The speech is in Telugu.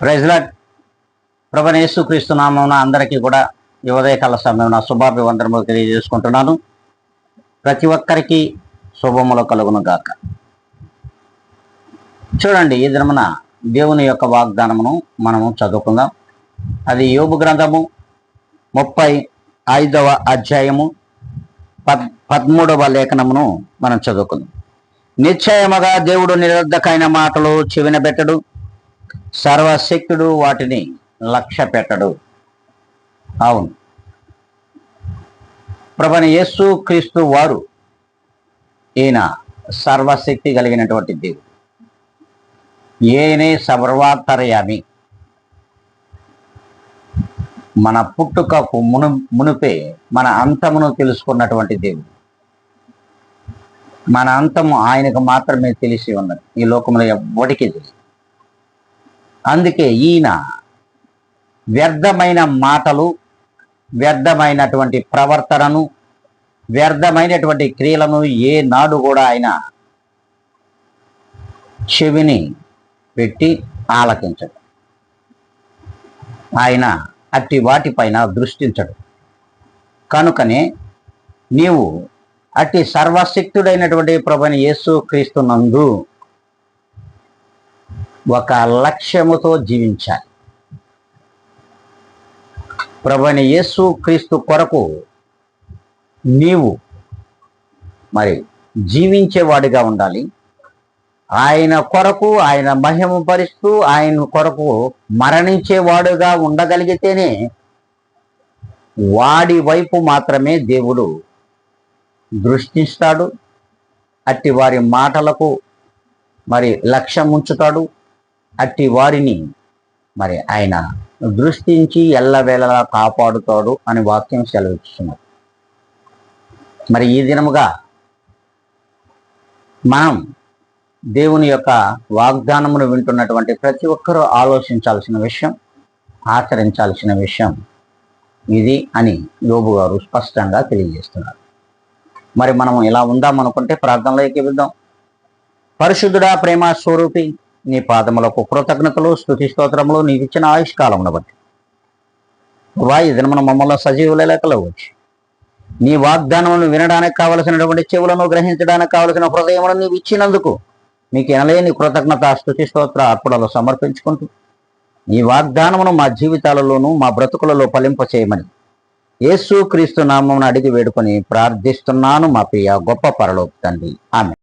Praise lord. ప్రభువైన యేసుక్రీస్తు నామమున అందరికీ కూడా ఈ ఉదయకాల సమయమున శుభాభివందనములు తెలియజేసుకుంటున్నాను. ప్రతి ఒక్కరికి శుభములు కలుగును గాక. చూడండి, ఈ దినమున దేవుని యొక్క వాగ్దానమును మనము చదువుకుందాం. అది యోబు గ్రంథము 35వ అధ్యాయము 13వ లేఖనమును మనం చదువుకుందాం. నిశ్చయముగా దేవుడు నిరర్ధకమైన మాటలు చెవిన పెట్టడు, సర్వశక్తుడు వాటిని లక్ష్య పెట్టడు. అవును, ప్రభువైన యేసు క్రీస్తు వారు ఈయన సర్వశక్తి కలిగినటువంటి దేవుడు. ఈయనే సర్వాంతర్యామి. మన పుట్టుకకు మునుపే మన అంతమును తెలుసుకున్నటువంటి దేవుడు. మన అంతము ఆయనకు మాత్రమే తెలిసి ఉన్నది, ఈ లోకంలో ఎవ్వడికి తెలియదు. అందుకే ఈయన వ్యర్థమైన మాటలు, వ్యర్థమైనటువంటి ప్రవర్తనను, వ్యర్థమైనటువంటి క్రియలను ఏ నాడు కూడా ఆయన చెవిని పెట్టి ఆలకించడు. ఆయన అట్టి వాటిపైన దృష్టించడు. కనుకనే నీవు అట్టి సర్వశక్తుడైనటువంటి ప్రభువైన యేసు క్రీస్తు నందు ఒక లక్ష్యముతో జీవించాలి. ప్రభువైన యేసు క్రీస్తు కొరకు నీవు మరి జీవించేవాడిగా ఉండాలి. ఆయన కొరకు ఆయన మహిమ పరుస్తూ ఆయన కొరకు మరణించేవాడుగా ఉండగలిగితేనే వాడి వైపు మాత్రమే దేవుడు దృష్టిస్తాడు. అట్టి వారి మాటలకు మరి లక్ష్యం ఉంచుతాడు. అట్టి వారిని మరి ఆయన దృష్టించి ఎల్లవేళలా కాపాడుతాడు అని వాక్యం సెలవిస్తున్నారు. మరి ఈ దినముగా మనం దేవుని యొక్క వాగ్దానమును వింటున్నటువంటి ప్రతి ఒక్కరూ ఆలోచించాల్సిన విషయం, ఆచరించాల్సిన విషయం ఇది అని యోబు గారు స్పష్టంగా తెలియజేస్తున్నారు. మరి మనం ఇలా ఉందామనుకుంటే ప్రార్థనలో ఎక్కిద్దాం. పరిశుద్ధుడా, ప్రేమ స్వరూపి, నీ పాదములకు కృతజ్ఞతలు, స్తుతి స్తోత్రములు నీకు ఇచ్చిన ఆయుష్కాలమును బట్టి ఈ దినమున మమ్మల్ని సజీవుల లెక్కలో వచ్చి నీ వాగ్దానములను వినడానికి కావలసినటువంటి చెవులను, గ్రహించడానికి కావలసిన హృదయములను నీవు ఇచ్చినందుకు మీకు ఎనలేని కృతజ్ఞత, స్తుతి స్తోత్ర అర్పణలు సమర్పించుకుంటూ నీ వాగ్దానమును మా జీవితాలలోనూ మా బ్రతుకులలో ఫలింప చేయమని యేసు క్రీస్తు నామమున అడిగి వేడుకొని ప్రార్థిస్తున్నాను మా ప్రియ గొప్ప పరలోక తండ్రి. ఆమేన్.